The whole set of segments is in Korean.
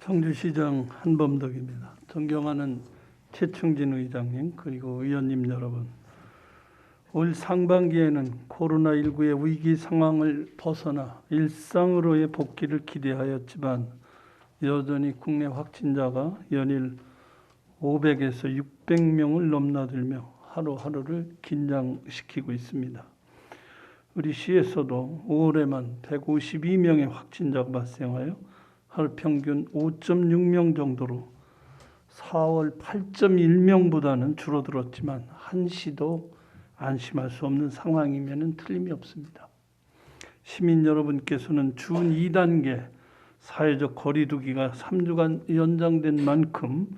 청주시장 한범덕입니다. 존경하는 최충진 의장님 그리고 의원님 여러분, 올 상반기에는 코로나19의 위기 상황을 벗어나 일상으로의 복귀를 기대하였지만 여전히 국내 확진자가 연일 500에서 600명을 넘나들며 하루하루를 긴장시키고 있습니다. 우리 시에서도 5월에만 152명의 확진자가 발생하여 하루 평균 5.6명 정도로 4월 8.1명보다는 줄어들었지만 한시도 안심할 수 없는 상황이면 틀림이 없습니다. 시민 여러분께서는 준 2단계 사회적 거리두기가 3주간 연장된 만큼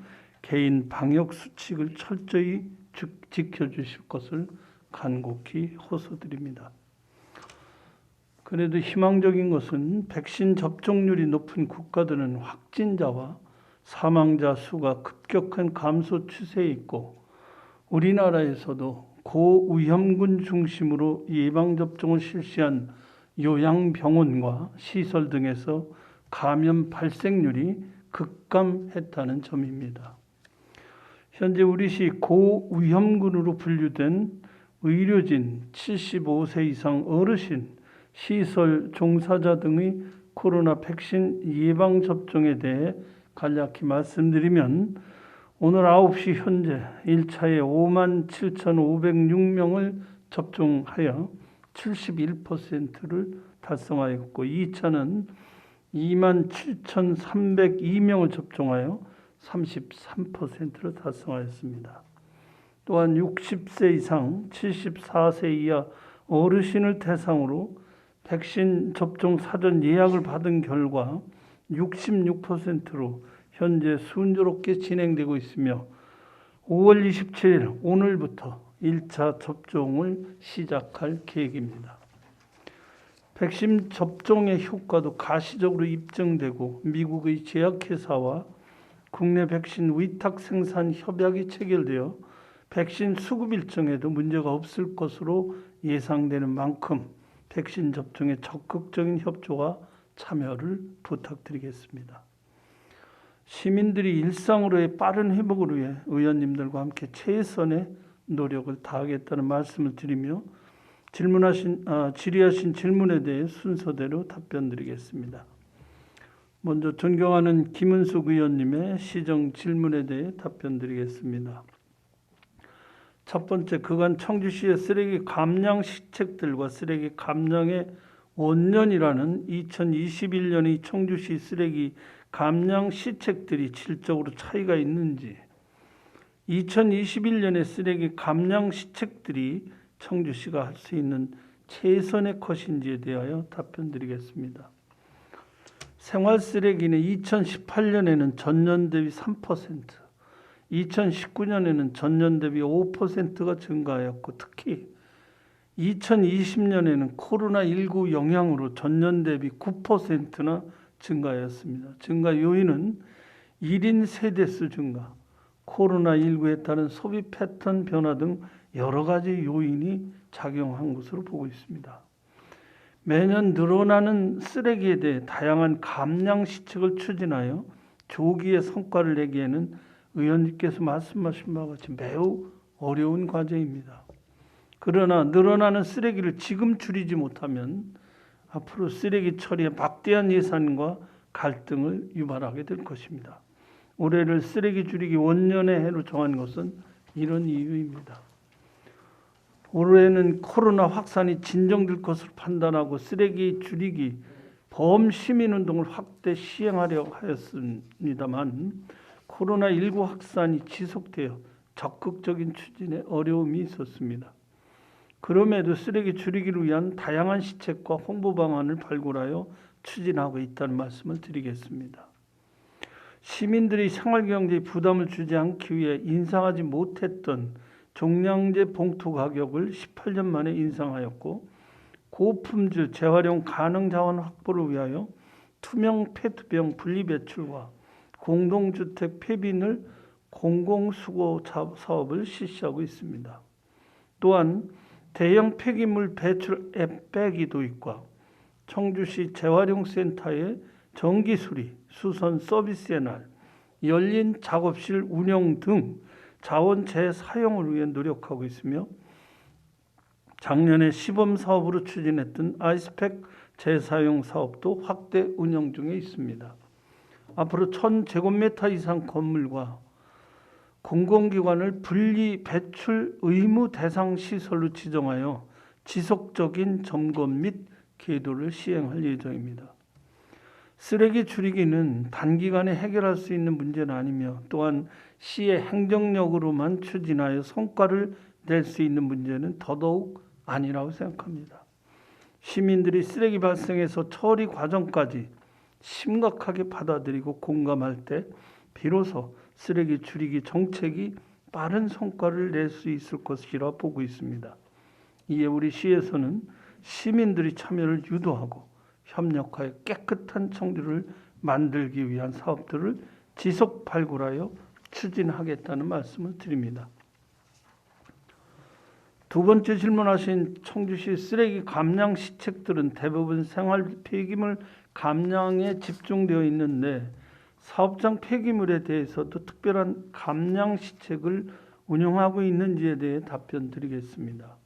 개인 방역 수칙을 철저히 지켜주실 것을 간곡히 호소드립니다. 그래도 희망적인 것은 백신 접종률이 높은 국가들은 확진자와 사망자 수가 급격한 감소 추세에 있고 우리나라에서도 고위험군 중심으로 예방접종을 실시한 요양병원과 시설 등에서 감염 발생률이 급감했다는 점입니다. 현재 우리시 고위험군으로 분류된 의료진, 75세 이상 어르신, 시설 종사자 등의 코로나 백신 예방접종에 대해 간략히 말씀드리면 오늘 9시 현재 1차에 57,506명을 접종하여 71%를 달성하였고 2차는 27,302명을 접종하여 33%를 달성하였습니다. 또한 60세 이상 74세 이하 어르신을 대상으로 백신 접종 사전 예약을 받은 결과 66%로 현재 순조롭게 진행되고 있으며 5월 27일 오늘부터 1차 접종을 시작할 계획입니다. 백신 접종의 효과도 가시적으로 입증되고 미국의 제약회사와 국내 백신 위탁 생산 협약이 체결되어 백신 수급 일정에도 문제가 없을 것으로 예상되는 만큼 백신 접종에 적극적인 협조와 참여를 부탁드리겠습니다. 시민들이 일상으로의 빠른 회복을 위해 의원님들과 함께 최선의 노력을 다하겠다는 말씀을 드리며 질의하신 질문에 대해 순서대로 답변드리겠습니다. 먼저 존경하는 김은숙 의원님의 시정 질문에 대해 답변드리겠습니다. 첫 번째, 그간 청주시의 쓰레기 감량 시책들과 쓰레기 감량의 원년이라는 2021년의 청주시 쓰레기 감량 시책들이 질적으로 차이가 있는지, 2021년의 쓰레기 감량 시책들이 청주시가 할 수 있는 최선의 것인지에 대하여 답변드리겠습니다. 생활쓰레기는 2018년에는 전년 대비 3%, 2019년에는 전년 대비 5%가 증가하였고 특히 2020년에는 코로나19 영향으로 전년 대비 9%나 증가하였습니다. 증가 요인은 1인 세대수 증가, 코로나19에 따른 소비 패턴 변화 등 여러 가지 요인이 작용한 것으로 보고 있습니다. 매년 늘어나는 쓰레기에 대해 다양한 감량 시책을 추진하여 조기에 성과를 내기에는 의원님께서 말씀하신 바와 같이 매우 어려운 과제입니다. 그러나 늘어나는 쓰레기를 지금 줄이지 못하면 앞으로 쓰레기 처리에 막대한 예산과 갈등을 유발하게 될 것입니다. 올해를 쓰레기 줄이기 원년의 해로 정한 것은 이런 이유입니다. 올해는 코로나 확산이 진정될 것으로 판단하고 쓰레기 줄이기 범시민운동을 확대 시행하려 하였습니다만 코로나19 확산이 지속되어 적극적인 추진에 어려움이 있었습니다. 그럼에도 쓰레기 줄이기를 위한 다양한 시책과 홍보 방안을 발굴하여 추진하고 있다는 말씀을 드리겠습니다. 시민들이 생활경제에 부담을 주지 않기 위해 인상하지 못했던 종량제 봉투 가격을 18년 만에 인상하였고 고품질 재활용 가능 자원 확보를 위하여 투명 페트병 분리배출과 공동주택 폐비늘 공공수거 사업을 실시하고 있습니다. 또한 대형 폐기물 배출 앱 빼기 도입과 청주시 재활용센터의 정기 수리, 수선 서비스의 날, 열린 작업실 운영 등 자원 재사용을 위해 노력하고 있으며 작년에 시범 사업으로 추진했던 아이스팩 재사용 사업도 확대 운영 중에 있습니다. 앞으로 1000제곱미터 이상 건물과 공공기관을 분리 배출 의무 대상 시설로 지정하여 지속적인 점검 및 계도를 시행할 예정입니다. 쓰레기 줄이기는 단기간에 해결할 수 있는 문제는 아니며 또한 시의 행정력으로만 추진하여 성과를 낼 수 있는 문제는 더더욱 아니라고 생각합니다. 시민들이 쓰레기 발생에서 처리 과정까지 심각하게 받아들이고 공감할 때 비로소 쓰레기 줄이기 정책이 빠른 성과를 낼 수 있을 것이라 보고 있습니다. 이에 우리 시에서는 시민들이 참여를 유도하고 협력하여 깨끗한 청주를 만들기 위한 사업들을 지속 발굴하여 추진하겠다는 말씀을 드립니다. 두 번째 질문하신 청주시 쓰레기 감량 시책들은 대부분 생활 폐기물 감량에 집중되어 있는데 사업장 폐기물에 대해서도 특별한 감량 시책을 운영하고 있는지에 대해 답변 드리겠습니다.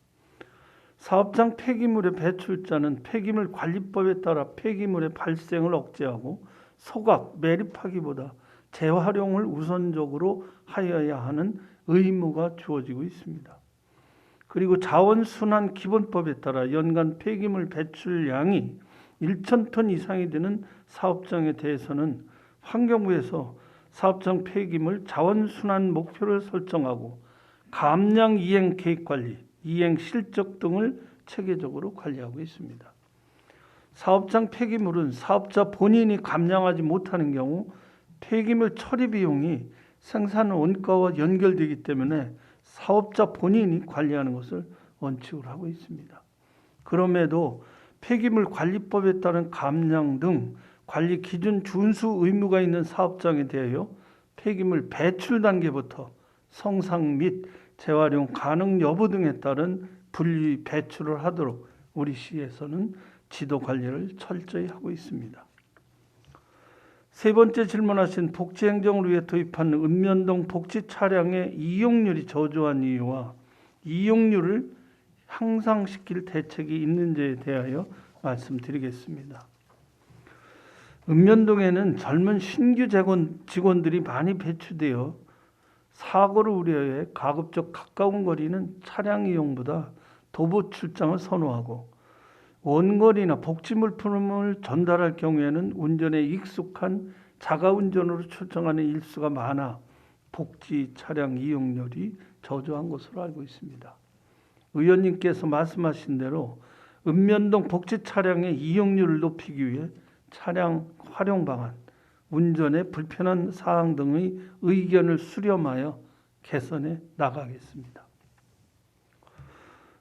사업장 폐기물의 배출자는 폐기물 관리법에 따라 폐기물의 발생을 억제하고 소각, 매립하기보다 재활용을 우선적으로 하여야 하는 의무가 주어지고 있습니다. 그리고 자원순환 기본법에 따라 연간 폐기물 배출량이 1,000톤 이상이 되는 사업장에 대해서는 환경부에서 사업장 폐기물 자원순환 목표를 설정하고 감량 이행 계획관리, 이행 실적 등을 체계적으로 관리하고 있습니다. 사업장 폐기물은 사업자 본인이 감량하지 못하는 경우 폐기물 처리 비용이 생산 원가와 연결되기 때문에 사업자 본인이 관리하는 것을 원칙으로 하고 있습니다. 그럼에도 폐기물 관리법에 따른 감량 등 관리 기준 준수 의무가 있는 사업장에 대하여 폐기물 배출 단계부터 성상 및 재활용 가능 여부 등에 따른 분리 배출을 하도록 우리 시에서는 지도 관리를 철저히 하고 있습니다. 세 번째 질문하신 복지행정을 위해 도입한 읍면동 복지 차량의 이용률이 저조한 이유와 이용률을 향상시킬 대책이 있는지에 대하여 말씀드리겠습니다. 읍면동에는 젊은 신규 직원들이 많이 배치되어 사고를 우려해 가급적 가까운 거리는 차량 이용보다 도보 출장을 선호하고 원거리나 복지 물품을 전달할 경우에는 운전에 익숙한 자가운전으로 출정하는 일수가 많아 복지 차량 이용률이 저조한 것으로 알고 있습니다. 의원님께서 말씀하신 대로 읍면동 복지 차량의 이용률을 높이기 위해 차량 활용 방안, 운전에 불편한 사항 등의 의견을 수렴하여 개선해 나가겠습니다.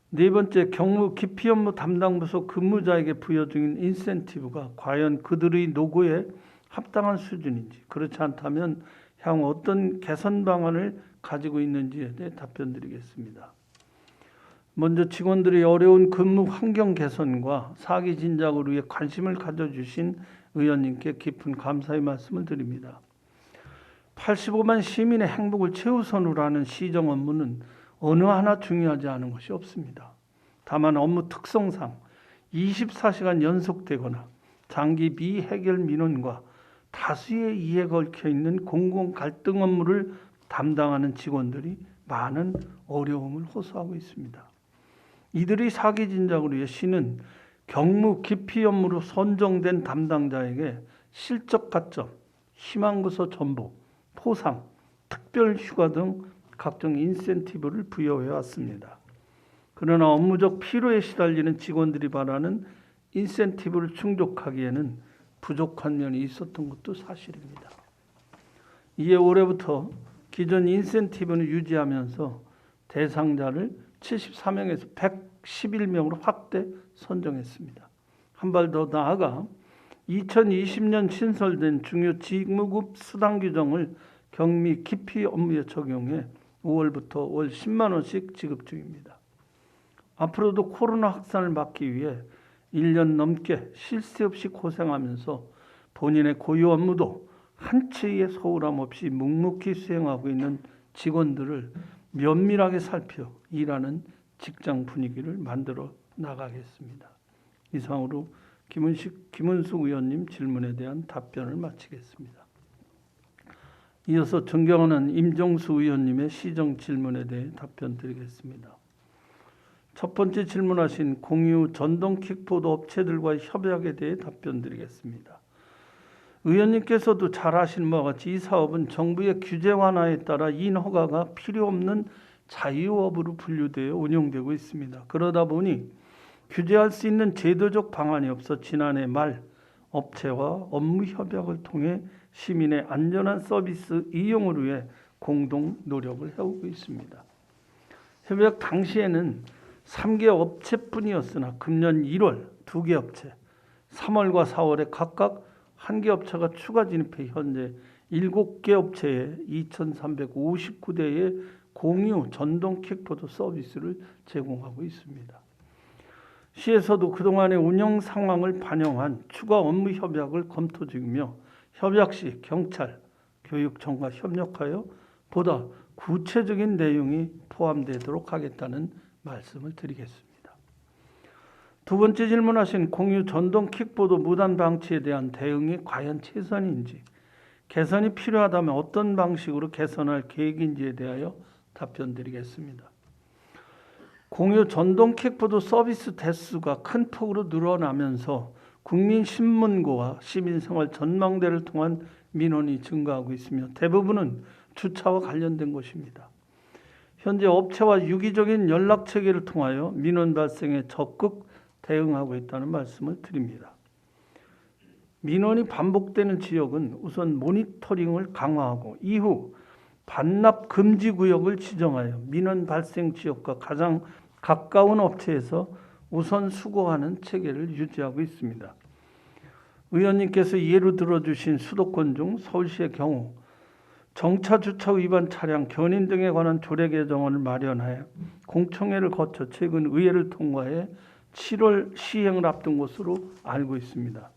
네 번째, 경무 기피 업무 담당 부서 근무자에게 부여 중인 인센티브가 과연 그들의 노고에 합당한 수준인지, 그렇지 않다면 향후 어떤 개선 방안을 가지고 있는지에 대해 답변 드리겠습니다. 먼저 직원들의 어려운 근무 환경 개선과 사기 진작을 위해 관심을 가져주신 의원님께 깊은 감사의 말씀을 드립니다. 85만 시민의 행복을 최우선으로 하는 시정 업무는 어느 하나 중요하지 않은 것이 없습니다. 다만 업무 특성상 24시간 연속되거나 장기 미해결 민원과 다수의 이해가 얽혀 있는 공공 갈등 업무를 담당하는 직원들이 많은 어려움을 호소하고 있습니다. 이들이 사기 진작을 위해 시는 경무 기피 업무로 선정된 담당자에게 실적 가점, 희망부서 전복, 포상, 특별 휴가 등 각종 인센티브를 부여해 왔습니다. 그러나 업무적 피로에 시달리는 직원들이 바라는 인센티브를 충족하기에는 부족한 면이 있었던 것도 사실입니다. 이에 올해부터 기존 인센티브는 유지하면서 대상자를 74명에서 111명으로 확대 선정했습니다. 한 발 더 나아가 2020년 신설된 중요 직무급 수당 규정을 경미 기피 업무에 적용해 5월부터 월 10만 원씩 지급 중입니다. 앞으로도 코로나 확산을 막기 위해 1년 넘게 쉴 새 없이 고생하면서 본인의 고유 업무도 한치의 소홀함 없이 묵묵히 수행하고 있는 직원들을 면밀하게 살펴 일하는 직장 분위기를 만들어 나가겠습니다. 이상으로 김은숙 의원님 질문에 대한 답변을 마치겠습니다. 이어서 존경하는 임종수 의원님의 시정 질문에 대해 답변 드리겠습니다. 첫 번째 질문하신 공유 전동 킥보드 업체들과의 협약에 대해 답변 드리겠습니다. 의원님께서도 잘 아시는 바와 같이 이 사업은 정부의 규제 완화에 따라 인허가가 필요 없는 자유업으로 분류되어 운영되고 있습니다. 그러다 보니 규제할 수 있는 제도적 방안이 없어 지난해 말 업체와 업무 협약을 통해 시민의 안전한 서비스 이용을 위해 공동 노력을 해오고 있습니다. 협약 당시에는 3개 업체뿐이었으나 금년 1월 2개 업체, 3월과 4월에 각각 1개 업체가 추가 진입해 현재 7개 업체에 2,359대의 공유 전동 킥보드 서비스를 제공하고 있습니다. 시에서도 그동안의 운영 상황을 반영한 추가 업무 협약을 검토 중이며 협약 시 경찰, 교육청과 협력하여 보다 구체적인 내용이 포함되도록 하겠다는 말씀을 드리겠습니다. 두 번째 질문하신 공유 전동 킥보드 무단 방치에 대한 대응이 과연 최선인지, 개선이 필요하다면 어떤 방식으로 개선할 계획인지에 대하여 답변 드리겠습니다. 공유 전동 킥보드 서비스 대수가 큰 폭으로 늘어나면서 국민신문고와 시민생활 전망대를 통한 민원이 증가하고 있으며 대부분은 주차와 관련된 것입니다. 현재 업체와 유기적인 연락체계를 통하여 민원 발생에 적극 대응하고 있다는 말씀을 드립니다. 민원이 반복되는 지역은 우선 모니터링을 강화하고 이후 반납 금지 구역을 지정하여 민원 발생 지역과 가장 가까운 업체에서 우선 수거하는 체계를 유지하고 있습니다. 의원님께서 예로 들어주신 수도권 중 서울시의 경우 정차 주차 위반 차량 견인 등에 관한 조례 개정안을 마련하여 공청회를 거쳐 최근 의회를 통과해 7월 시행을 앞둔 것으로 알고 있습니다.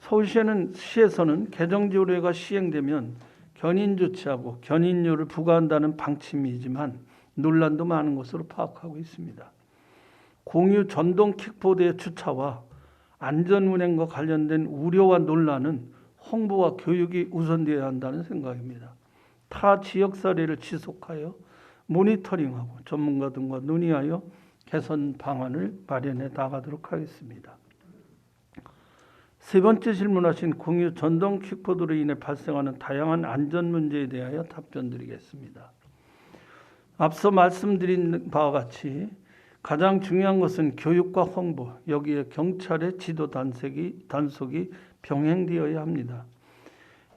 서울시에서는 개정 조례가 시행되면 견인 조치하고 견인료를 부과한다는 방침이지만 논란도 많은 것으로 파악하고 있습니다. 공유 전동 킥보드의 주차와 안전운행과 관련된 우려와 논란은 홍보와 교육이 우선되어야 한다는 생각입니다. 타 지역 사례를 지속하여 모니터링하고 전문가 등과 논의하여 개선 방안을 마련해 나가도록 하겠습니다. 세 번째 질문하신 공유 전동 킥보드로 인해 발생하는 다양한 안전 문제에 대하여 답변 드리겠습니다. 앞서 말씀드린 바와 같이 가장 중요한 것은 교육과 홍보, 여기에 경찰의 지도 단속이 병행되어야 합니다.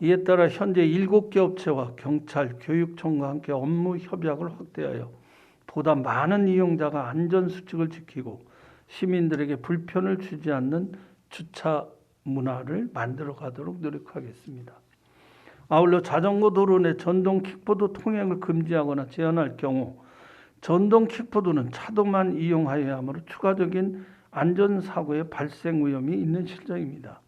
이에 따라 현재 7개 업체와 경찰, 교육청과 함께 업무 협약을 확대하여 보다 많은 이용자가 안전수칙을 지키고 시민들에게 불편을 주지 않는 주차 문화를 만들어 가도록 노력하겠습니다. 아울러 자전거 도로 내 전동 킥보드 통행을 금지하거나 제한할 경우 전동 킥보드는 차도만 이용하여야 하므로 추가적인 안전사고의 발생 위험이 있는 실정입니다.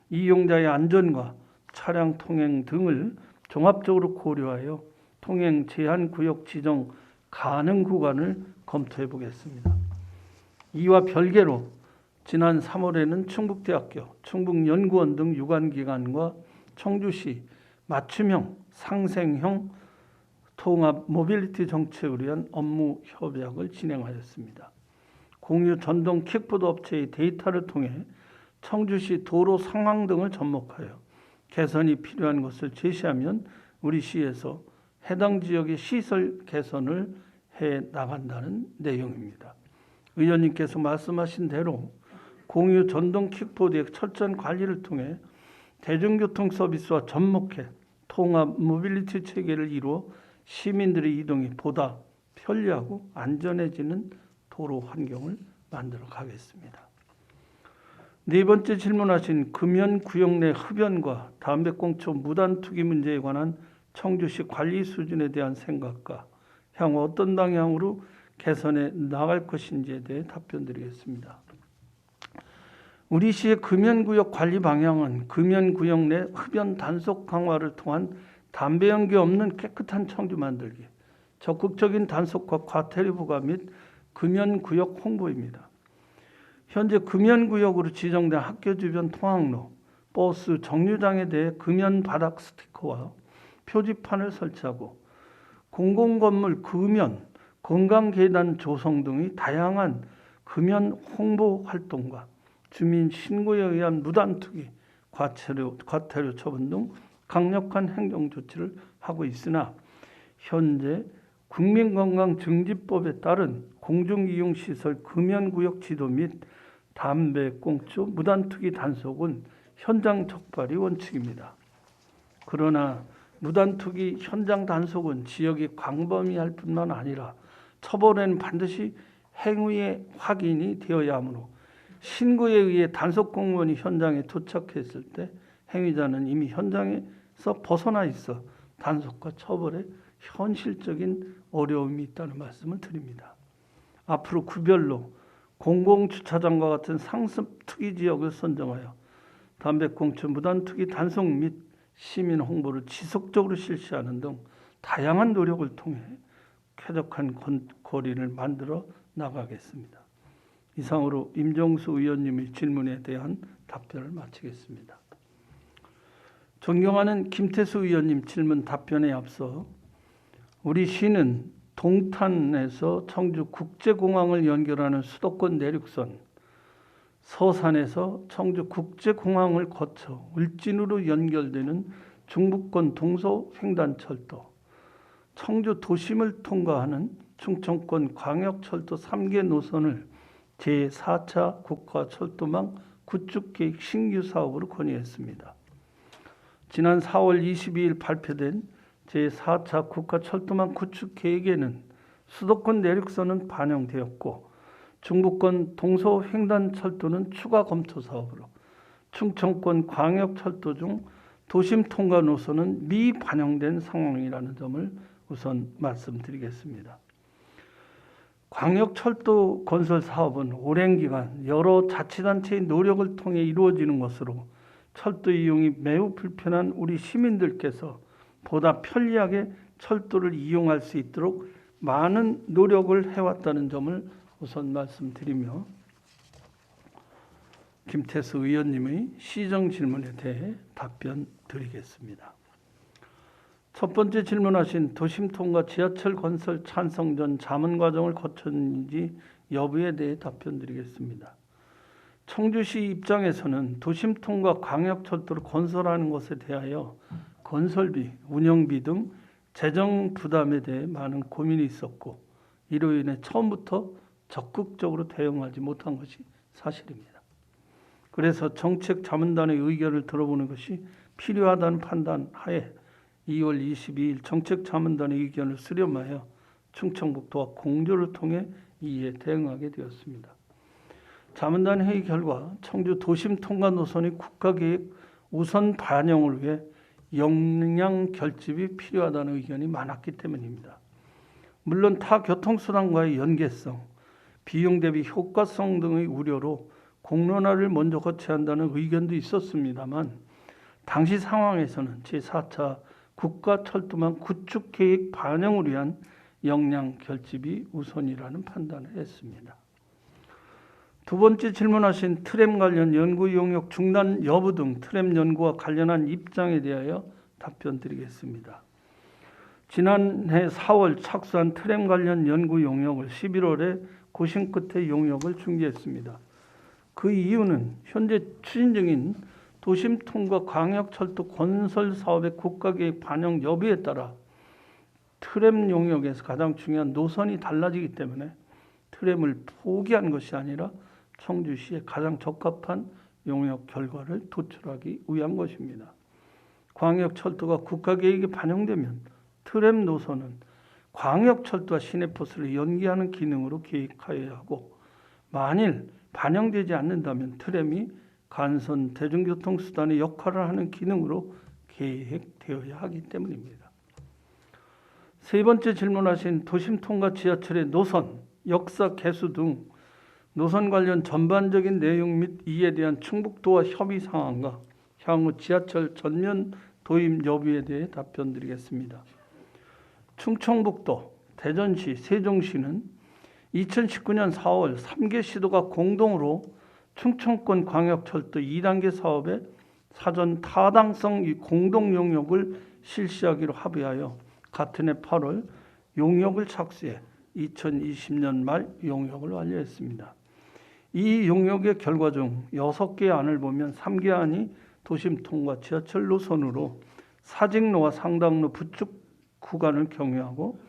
이용자의 안전과 차량 통행 등을 종합적으로 고려하여 통행 제한 구역 지정 가능 구간을 검토해 보겠습니다. 이와 별개로 지난 3월에는 충북대학교, 충북연구원 등 유관기관과 청주시 맞춤형, 상생형 통합 모빌리티 정책을 위한 업무 협약을 진행하였습니다. 공유 전동 킥보드 업체의 데이터를 통해 청주시 도로 상황 등을 접목하여 개선이 필요한 것을 제시하면 우리 시에서 해당 지역의 시설 개선을 해 나간다는 내용입니다. 의원님께서 말씀하신 대로 공유 전동 킥보드의 철저한 관리를 통해 대중교통 서비스와 접목해 통합 모빌리티 체계를 이루어 시민들의 이동이 보다 편리하고 안전해지는 도로 환경을 만들어 가겠습니다. 네 번째 질문하신 금연구역 내 흡연과 담배꽁초 무단 투기 문제에 관한 청주시 관리 수준에 대한 생각과 향후 어떤 방향으로 개선해 나갈 것인지에 대해 답변드리겠습니다. 우리시의 금연구역 관리 방향은 금연구역 내 흡연 단속 강화를 통한 담배 연기 없는 깨끗한 청주 만들기, 적극적인 단속과 과태료 부과 및 금연구역 홍보입니다. 현재 금연구역으로 지정된 학교 주변 통학로, 버스, 정류장에 대해 금연 바닥 스티커와 표지판을 설치하고 공공건물 금연, 건강계단 조성 등의 다양한 금연 홍보 활동과 주민 신고에 의한 무단투기, 과태료 처분 등 강력한 행정 조치를 하고 있으나 현재 국민건강증진법에 따른 공중이용시설 금연구역 지도 및 담배 꽁초 무단투기 단속은 현장 적발이 원칙입니다. 그러나 무단투기 현장 단속은 지역이 광범위할 뿐만 아니라 처벌에는 반드시 행위의 확인이 되어야 하므로 신고에 의해 단속 공무원이 현장에 도착했을 때 행위자는 이미 현장에서 벗어나 있어 단속과 처벌에 현실적인 어려움이 있다는 말씀을 드립니다. 앞으로 구별로 공공주차장과 같은 상습 투기 지역을 선정하여 담배꽁초 무단투기 단속 및 시민 홍보를 지속적으로 실시하는 등 다양한 노력을 통해 쾌적한 거리를 만들어 나가겠습니다. 이상으로 임정수 의원님의 질문에 대한 답변을 마치겠습니다. 존경하는 김태수 의원님 질문 답변에 앞서 우리 시는 동탄에서 청주 국제공항을 연결하는 수도권 내륙선, 서산에서 청주 국제공항을 거쳐 울진으로 연결되는 중부권 동서횡단철도, 청주 도심을 통과하는 충청권 광역철도 3개 노선을 제4차 국가철도망 구축계획 신규 사업으로 건의했습니다. 지난 4월 22일 발표된 제4차 국가철도망 구축계획에는 수도권 내륙선은 반영되었고 중부권 동서횡단철도는 추가 검토 사업으로 충청권 광역철도 중 도심 통과 노선은 미반영된 상황이라는 점을 우선 말씀드리겠습니다. 광역철도 건설 사업은 오랜 기간 여러 자치단체의 노력을 통해 이루어지는 것으로 철도 이용이 매우 불편한 우리 시민들께서 보다 편리하게 철도를 이용할 수 있도록 많은 노력을 해왔다는 점을 우선 말씀드리며 김태수 의원님의 시정 질문에 대해 답변 드리겠습니다. 첫 번째 질문하신 도심통과 지하철 건설 찬성 전 자문 과정을 거쳤는지 여부에 대해 답변 드리겠습니다. 청주시 입장에서는 도심통과 광역철도를 건설하는 것에 대하여 건설비, 운영비 등 재정 부담에 대해 많은 고민이 있었고 이로 인해 처음부터 적극적으로 대응하지 못한 것이 사실입니다. 그래서 정책자문단의 의견을 들어보는 것이 필요하다는 판단하에 2월 22일 정책자문단의 의견을 수렴하여 충청북도와 공조를 통해 이에 대응하게 되었습니다. 자문단 회의 결과 청주 도심 통과 노선의 국가계획 우선 반영을 위해 역량 결집이 필요하다는 의견이 많았기 때문입니다. 물론 타 교통수단과의 연계성, 비용 대비 효과성 등의 우려로 공론화를 먼저 거쳐야 한다는 의견도 있었습니다만 당시 상황에서는 제4차 국가철도망 구축계획 반영을 위한 역량 결집이 우선이라는 판단을 했습니다. 두 번째 질문하신 트램 관련 연구 용역 중단 여부 등 트램 연구와 관련한 입장에 대하여 답변 드리겠습니다. 지난해 4월 착수한 트램 관련 연구 용역을 11월에 고심 끝에 용역을 중지했습니다. 그 이유는 현재 추진 중인 도심통과 광역철도 건설 사업의 국가계획 반영 여부에 따라 트램 용역에서 가장 중요한 노선이 달라지기 때문에 트램을 포기한 것이 아니라 청주시에 가장 적합한 용역 결과를 도출하기 위한 것입니다. 광역철도가 국가계획에 반영되면 트램 노선은 광역철도와 시내버스를 연계하는 기능으로 계획하여야 하고 만일 반영되지 않는다면 트램이 간선 대중교통수단의 역할을 하는 기능으로 계획되어야 하기 때문입니다. 세 번째 질문하신 도심통과 지하철의 노선, 역사 개수 등 노선 관련 전반적인 내용 및 이에 대한 충북도와 협의 상황과 향후 지하철 전면 도입 여부에 대해 답변드리겠습니다. 충청북도, 대전시, 세종시는 2019년 4월 3개 시도가 공동으로 충청권 광역철도 2단계 사업의 사전 타당성 공동 용역을 실시하기로 합의하여 같은 해 8월 용역을 착수해 2020년 말 용역을 완료했습니다. 이 용역의 결과 중 6개의 안을 보면 3개 안이 도심 통과 지하철 노선으로 사직로와 상당로 부축 구간을 경유하고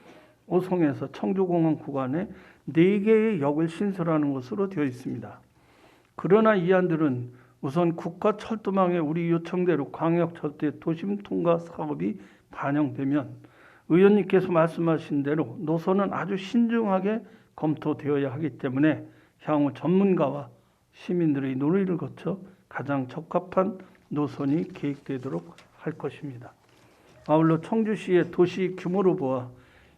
오송에서 청주공항 구간에 4개의 역을 신설하는 것으로 되어 있습니다. 그러나 이 안들은 우선 국가철도망에 우리 요청대로 광역철도의 도심 통과 사업이 반영되면 의원님께서 말씀하신 대로 노선은 아주 신중하게 검토되어야 하기 때문에 향후 전문가와 시민들의 논의를 거쳐 가장 적합한 노선이 계획되도록 할 것입니다. 아울러 청주시의 도시 규모로 보아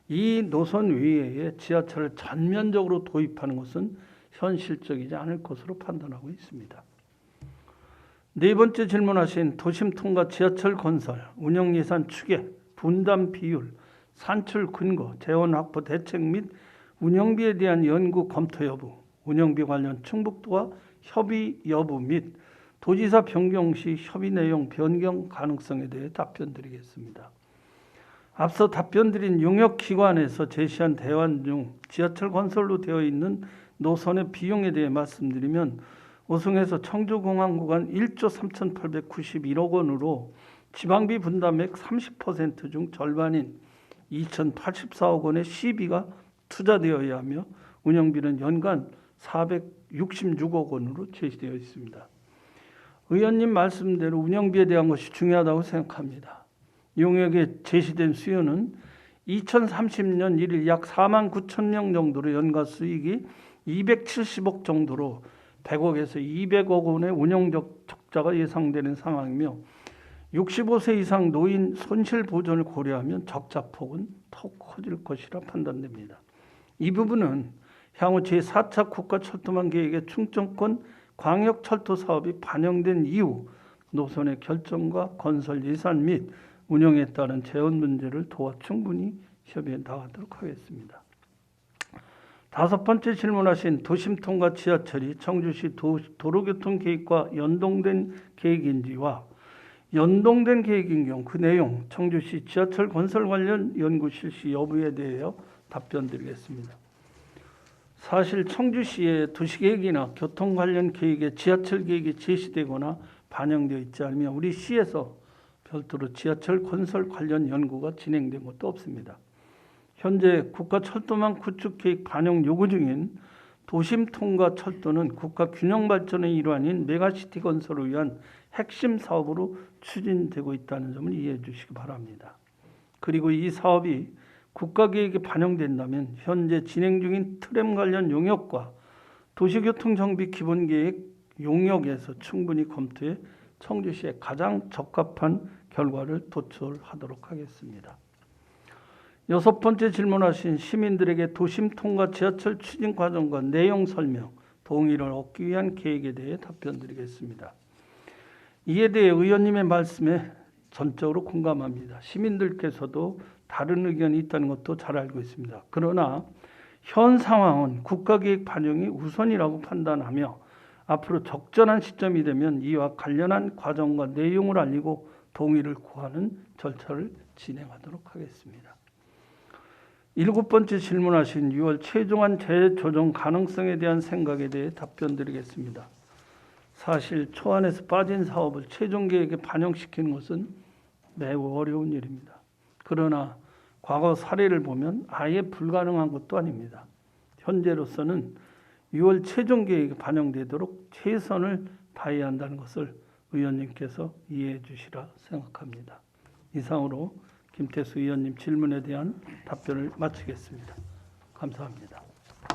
이 노선 외에 지하철을 전면적으로 도입하는 것은 현실적이지 않을 것으로 판단하고 있습니다. 네 번째 질문하신 도심 통과 지하철 건설, 운영 예산 추계, 분담 비율, 산출 근거, 재원 확보 대책 및 운영비에 대한 연구 검토 여부, 운영비 관련 충북도와 협의 여부 및 도지사 변경 시 협의 내용 변경 가능성에 대해 답변드리겠습니다. 앞서 답변드린 용역기관에서 제시한 대안 중 지하철 건설로 되어 있는 노선의 비용에 대해 말씀드리면 오송에서 청주공항 구간 1조 3,891억 원으로 지방비 분담액 30% 중 절반인 2,084억 원의 시비가 투자되어야 하며 운영비는 연간 466억 원으로 제시되어 있습니다. 의원님 말씀대로 운영비에 대한 것이 중요하다고 생각합니다. 용역에 제시된 수요는 2030년 1일 약 4만 9천 명 정도로 연가 수익이 270억 정도로 100억에서 200억 원의 운영적 적자가 예상되는 상황이며 65세 이상 노인 손실 보전을 고려하면 적자 폭은 더 커질 것이라 판단됩니다. 이 부분은 향후 제4차 국가철도망 계획의 충청권 광역철도 사업이 반영된 이후 노선의 결정과 건설 예산 및 운영에 따른 재원 문제를 도와 충분히 협의해 나가도록 하겠습니다. 다섯 번째 질문하신 도심 통과 지하철이 청주시 도로교통 계획과 연동된 계획인지와 연동된 계획인 경우 그 내용, 청주시 지하철 건설 관련 연구 실시 여부에 대하여 답변드리겠습니다. 사실 청주시의 도시계획이나 교통 관련 계획에 지하철 계획이 제시되거나 반영되어 있지 않으면 우리 시에서 별도로 지하철 건설 관련 연구가 진행된 것도 없습니다. 현재 국가철도망 구축계획 반영 요구 중인 도심 통과 철도는 국가 균형 발전의 일환인 메가시티 건설을 위한 핵심 사업으로 추진되고 있다는 점을 이해해 주시기 바랍니다. 그리고 이 사업이 국가계획에 반영된다면 현재 진행 중인 트램 관련 용역과 도시교통정비 기본계획 용역에서 충분히 검토해 청주시에 가장 적합한 결과를 도출하도록 하겠습니다. 여섯 번째 질문하신 시민들에게 도심 통과 지하철 추진 과정과 내용 설명, 동의를 얻기 위한 계획에 대해 답변드리겠습니다. 이에 대해 의원님의 말씀에 전적으로 공감합니다. 시민들께서도 다른 의견이 있다는 것도 잘 알고 있습니다. 그러나 현 상황은 국가계획 반영이 우선이라고 판단하며 앞으로 적절한 시점이 되면 이와 관련한 과정과 내용을 알리고 동의를 구하는 절차를 진행하도록 하겠습니다. 일곱 번째 질문하신 6월 최종안 재조정 가능성에 대한 생각에 대해 답변드리겠습니다. 사실 초안에서 빠진 사업을 최종 계획에 반영시키는 것은 매우 어려운 일입니다. 그러나 과거 사례를 보면 아예 불가능한 것도 아닙니다. 현재로서는 6월 최종 계획에 반영되도록 최선을 다해야 한다는 것을 의원님께서 이해해 주시라 생각합니다. 이상으로 김태수 의원님 질문에 대한 답변을 마치겠습니다. 감사합니다.